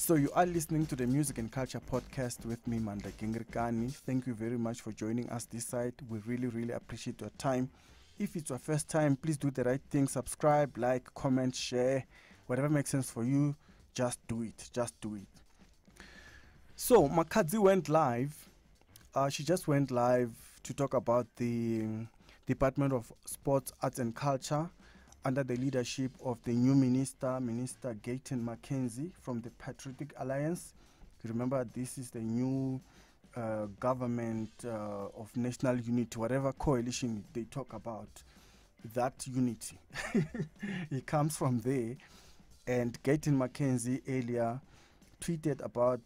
So you are listening to the Music and Culture Podcast with me, Manda Gingrikani. Thank you very much for joining us this side. We really appreciate your time. If it's your first time, please do the right thing. Subscribe, like, comment, share. Whatever makes sense for you, just do it. Just do it. So Makhadzi went live. She just went live to talk about the Department of Sports, Arts and Culture under the leadership of the new Minister Gayton Makhadzi from the Patriotic Alliance. Remember, this is the new government of national unity, whatever coalition they talk about, that unity. It comes from there. And Gayton Makhadzi earlier tweeted about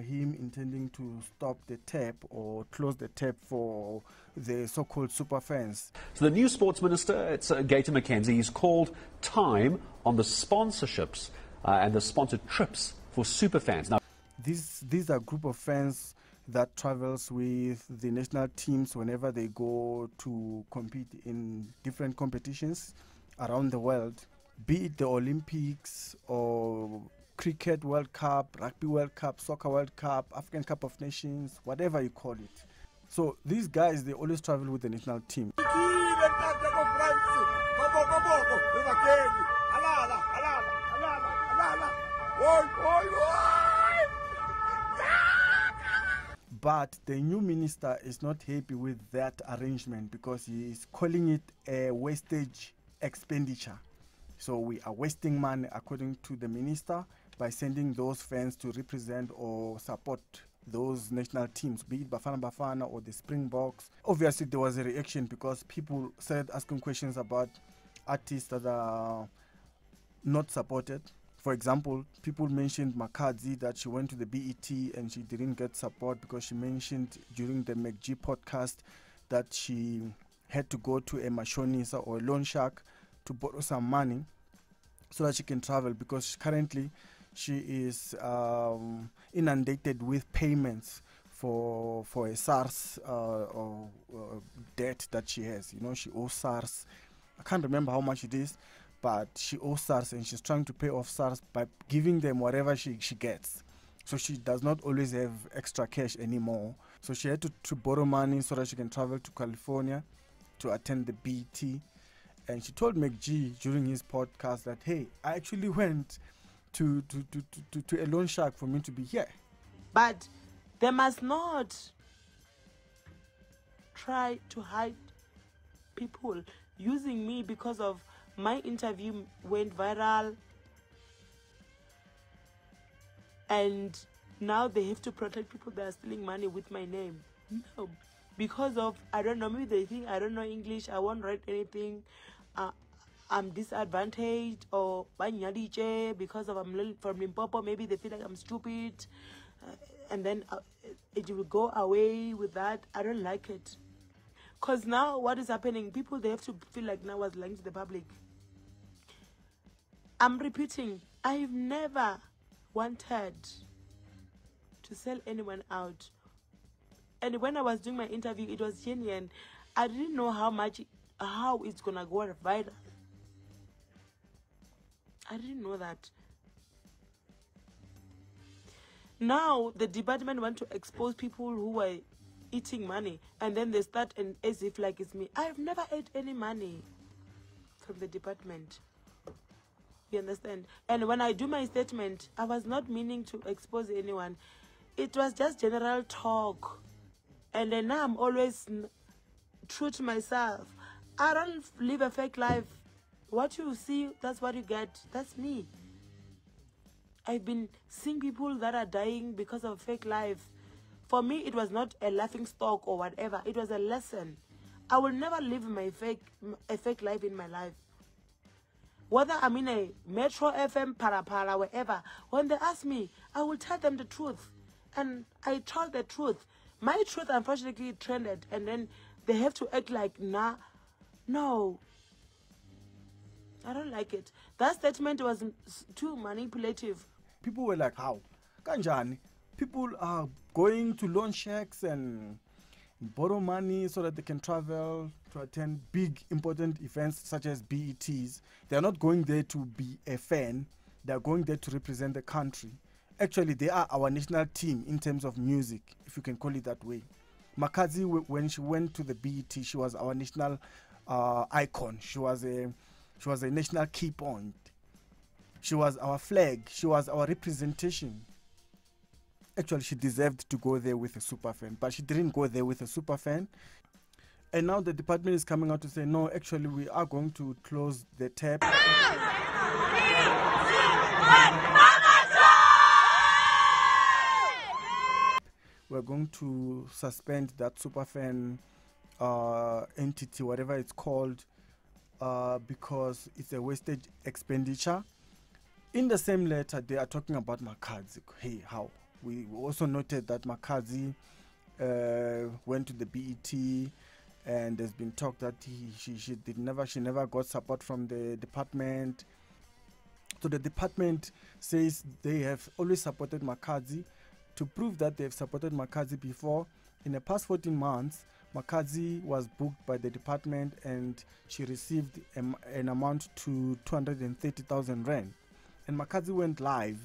him intending to stop the tap or close the tap for the so-called super fans. So the new sports minister, it's Gayton Makhadzi, he's called time on the sponsorships and the sponsored trips for super fans. Now, these are a group of fans that travels with the national teams whenever they go to compete in different competitions around the world, be it the Olympics or Cricket World Cup, Rugby World Cup, Soccer World Cup, African Cup of Nations, whatever you call it. So these guys, they always travel with the national team. But the new minister is not happy with that arrangement because he is calling it a wastage expenditure. So we are wasting money, according to the minister, by sending those fans to represent or support those national teams, be it Bafana or the Springboks. Obviously, there was a reaction because people started asking questions about artists that are not supported. For example, people mentioned Makhadzi, that she went to the BET and she didn't get support because she mentioned during the McG podcast that she had to go to a Mashonisa or a loan shark to borrow some money so that she can travel, because currently she is inundated with payments for a SARS debt that she has. You know, she owes SARS. I can't remember how much it is, but she owes SARS and she's trying to pay off SARS by giving them whatever she gets. So she does not always have extra cash anymore. So she had to borrow money so that she can travel to California to attend the BET. And she told McG during his podcast that, hey, I actually went to a loan shark for me to be here. But they must not try to hide people using me because of my interview went viral. And now they have to protect people that are stealing money with my name. No. Because of, I don't know, maybe they think I don't know English, I won't write anything, I'm disadvantaged, or because of I'm from Limpopo, maybe they feel like I'm stupid, and then it will go away with that. I don't like it. Because now what is happening, people, they have to feel like now I was lying to the public. I'm repeating, I've never wanted to sell anyone out. And when I was doing my interview, it was genuine. I didn't know how it's gonna go viral. I didn't know that. Now the department want to expose people who are eating money, and then they start and as if like it's me. I've never ate any money from the department. You understand? And when I do my statement, I was not meaning to expose anyone. It was just general talk. And then now I'm always true to myself. I don't live a fake life. What you see, that's what you get. That's me. I've been seeing people that are dying because of fake life. For me, it was not a laughing stock or whatever. It was a lesson. I will never live a fake life in my life. Whether I'm in a Metro FM, Para, wherever, when they ask me, I will tell them the truth. And I told the truth. My truth, unfortunately, trended, and then they have to act like, nah, no. I don't like it. That statement was too manipulative. People were like, how? Kanjani? People are going to loan sharks and borrow money so that they can travel to attend big, important events such as BETs. They are not going there to be a fan. They are going there to represent the country. Actually, they are our national team in terms of music, if you can call it that way. Makhadzi, when she went to the BET, she was our national icon. She was a national key point. She was our flag. She was our representation. Actually, she deserved to go there with a super fan, but she didn't go there with a super fan. And now the department is coming out to say, no, actually, we are going to close the tap. We're going to suspend that superfan entity, whatever it's called, because it's a wasted expenditure. In the same letter, they are talking about Makhadzi. Hey, how? We also noted that Makhadzi went to the BET, and there's been talk that she never got support from the department. So the department says they have always supported Makhadzi. To prove that they've supported Makhadzi before, in the past 14 months, Makhadzi was booked by the department and she received an amount to 230,000 rand. And Makhadzi went live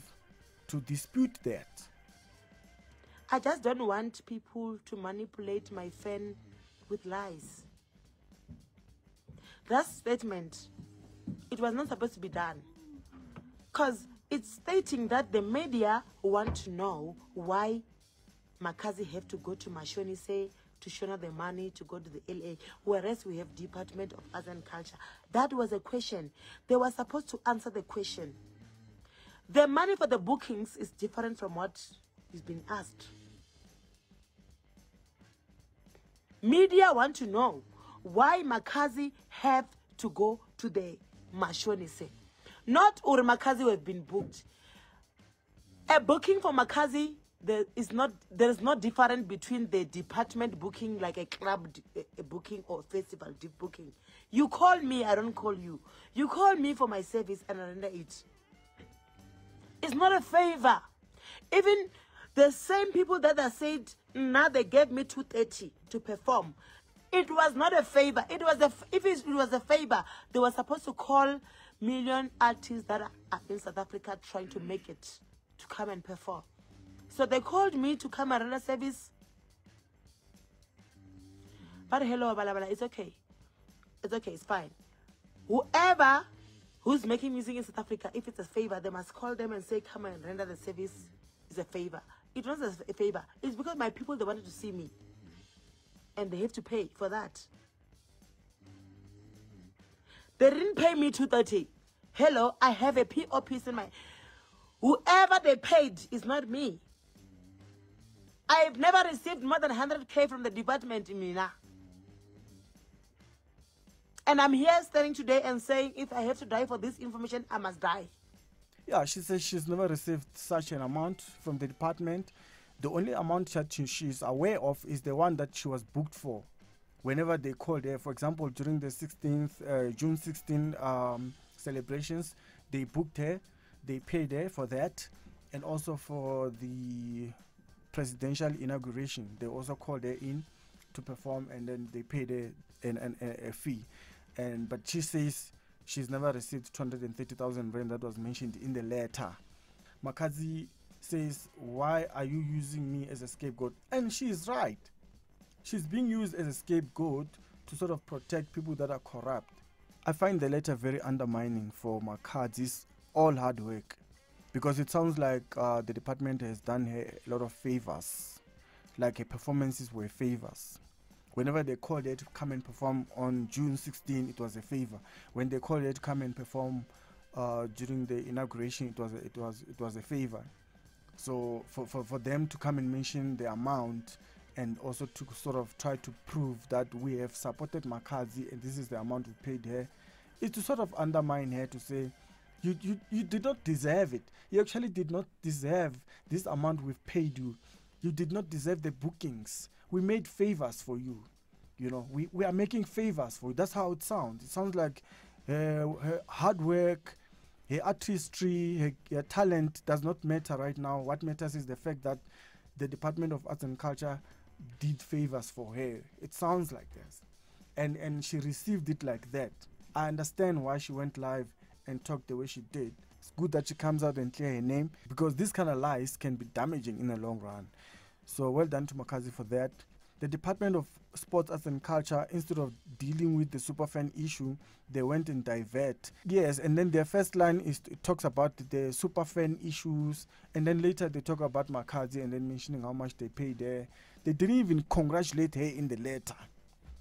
to dispute that. I just don't want people to manipulate my fan with lies. That statement, it was not supposed to be done. Because it's stating that the media want to know why Makhadzi have to go to Mashonise to show her the money to go to the LA, whereas we have Department of Arts and Culture. That was a question. They were supposed to answer the question. The money for the bookings is different from what is being asked. Media want to know why Makhadzi have to go to the Mashonise. Not or Makhadzi who have been booked. A booking for Makhadzi, there is no difference between the department booking, like a club a booking or festival booking. You call me, I don't call you. You call me for my service and I render it. It's not a favor. Even the same people that are said, now they gave me 230 to perform. It was not a favor. If it was a favor, they were supposed to call million artists that are in South Africa trying to make it to come and perform. So they called me to come and render service. But hello, Balabala, it's okay. It's okay, it's fine. Whoever who's making music in South Africa, if it's a favor, they must call them and say, come and render the service. It's a favor. It wasn't a favor. It's because my people, they wanted to see me. And they have to pay for that. They didn't pay me 230. Hello, I have a PO piece in my... Whoever they paid is not me. I've never received more than 100K from the department in Mina. And I'm here standing today and saying, if I have to die for this information, I must die. Yeah, she says she's never received such an amount from the department. The only amount that she's aware of is the one that she was booked for. Whenever they called her, for example, during the June 16 celebrations, they booked her, they paid her for that, and also for the presidential inauguration, they also called her in to perform, and then they paid her a fee. But she says she's never received 230,000 rand that was mentioned in the letter. Makhadzi says, why are you using me as a scapegoat? And she is right. She's being used as a scapegoat to sort of protect people that are corrupt. I find the letter very undermining for Makhadzi's all hard work, because it sounds like the department has done her a lot of favors, like her performances were favors. Whenever they called her to come and perform on June 16, it was a favor. When they called her to come and perform during the inauguration, it was a favor. So for them to come and mention the amount, and also to sort of try to prove that we have supported Makhadzi and this is the amount we paid her, is to sort of undermine her, to say, you did not deserve it. You actually did not deserve this amount we've paid you. You did not deserve the bookings. We made favors for you. You know, we are making favors for you. That's how it sounds. It sounds like her hard work, her artistry, her talent does not matter right now. What matters is the fact that the Department of Arts and Culture did favors for her. It sounds like this. And she received it like that. I understand why she went live and talked the way she did. It's good that she comes out and clear her name, because this kind of lies can be damaging in the long run. So well done to Makhadzi for that. The Department of Sports, Arts and Culture, instead of dealing with the superfan issue, they went and divert. Yes, and then their first line it talks about the superfan issues, and then later they talk about Makhadzi and then mentioning how much they paid her. They didn't even congratulate her in the letter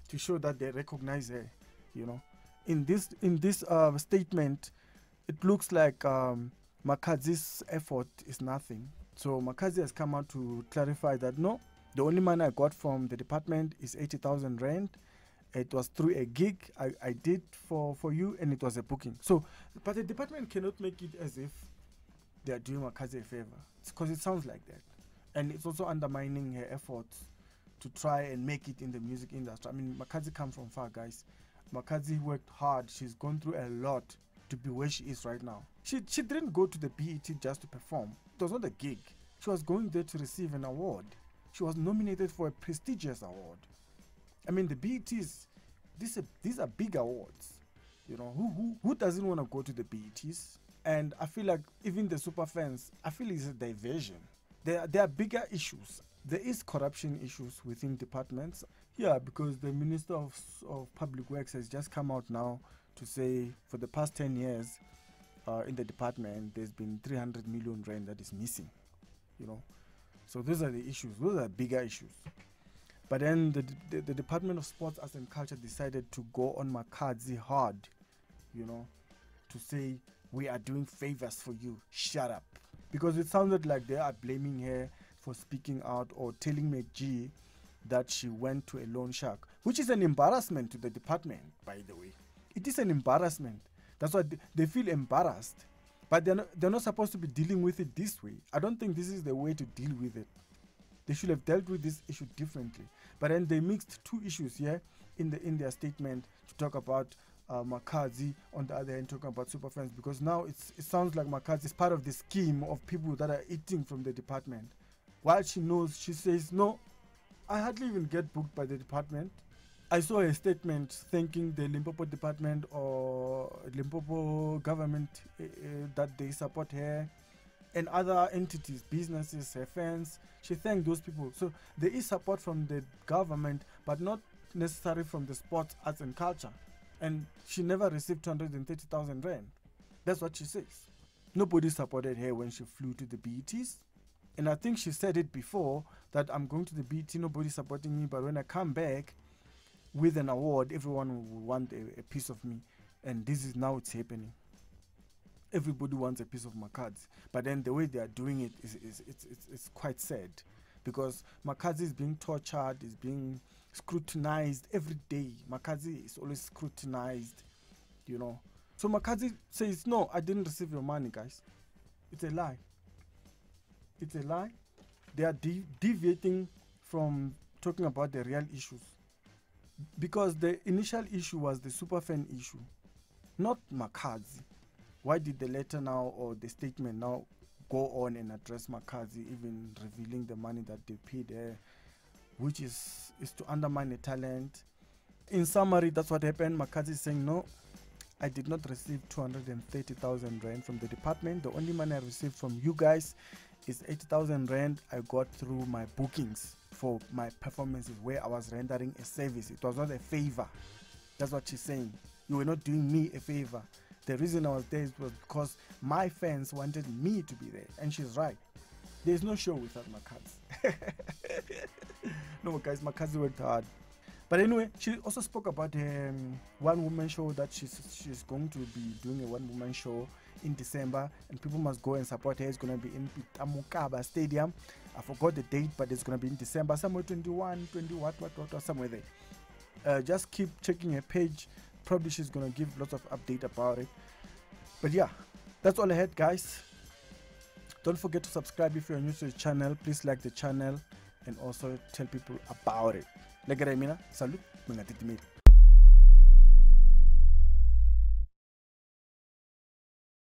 to show that they recognize her, you know. In this statement, it looks like Makhadzi's effort is nothing. So Makhadzi has come out to clarify that no, the only money I got from the department is 80,000 rand. It was through a gig I did for you, and it was a booking. So, but the department cannot make it as if they are doing Makhadzi a favor, because it sounds like that. And it's also undermining her efforts to try and make it in the music industry. I mean, Makhadzi comes from far, guys. Makhadzi worked hard. She's gone through a lot to be where she is right now. She didn't go to the BET just to perform. It was not a gig. She was going there to receive an award. She was nominated for a prestigious award. I mean, the BETs, these are big awards. You know, who doesn't want to go to the BETs? And I feel like even the super fans, I feel it's a diversion. There are bigger issues. There is corruption issues within departments. Yeah, because the Minister of Public Works has just come out now to say for the past 10 years in the department, there's been 300 million rand that is missing, you know. So those are the issues. Those are bigger issues. But then the Department of Sports, Arts and Culture decided to go on Makhadzi hard, you know, to say, we are doing favors for you. Shut up. Because it sounded like they are blaming her for speaking out or telling McG that she went to a loan shark, which is an embarrassment to the department, by the way. It is an embarrassment. That's why they feel embarrassed. But they're not supposed to be dealing with it this way. I don't think this is the way to deal with it. They should have dealt with this issue differently. But then they mixed two issues here in their statement to talk about Makhadzi, on the other hand talking about superfans, because now it sounds like Makhadzi is part of the scheme of people that are eating from the department. While she knows, she says, no, I hardly even get booked by the department. I saw a statement thanking the Limpopo department or Limpopo government that they support her, and other entities, businesses, her fans. She thanked those people. So there is support from the government, but not necessarily from the sports, arts and culture. And she never received 230,000 rand. That's what she says. Nobody supported her when she flew to the BETs. And I think she said it before, that I'm going to the BET, nobody's supporting me, but when I come back with an award, everyone will want a piece of me. And this is now it's happening. Everybody wants a piece of Makhadzi. But then the way they are doing it is quite sad. Because Makhadzi is being tortured, is being scrutinized every day. Makhadzi is always scrutinized, you know. So Makhadzi says, no, I didn't receive your money, guys. It's a lie. It's a lie. They are deviating from talking about the real issues. Because the initial issue was the superfan issue, not Makhadzi. Why did the letter now or the statement now go on and address Makhadzi, even revealing the money that they paid her, which is to undermine the talent? In summary, that's what happened. Makhadzi is saying, no, I did not receive 230,000 rand from the department. The only money I received from you guys is 80,000 rand I got through my bookings for my performances where I was rendering a service. It was not a favor. That's what she's saying. You were not doing me a favor. The reason I was there was because my fans wanted me to be there. And she's right. There's no show without Makhadzi. No, guys, Makhadzi worked hard. But anyway, she also spoke about a one-woman show that she's going to be doing a one-woman show in December, and people must go and support her. It's going to be in Pitamukaba Stadium. I forgot the date, but it's going to be in December, somewhere 21, 20, what, somewhere there. Just keep checking her page. Probably she's going to give lots of update about it. But yeah, that's all I had, guys. Don't forget to subscribe if you're new to the channel. Please like the channel and also tell people about it. Salut,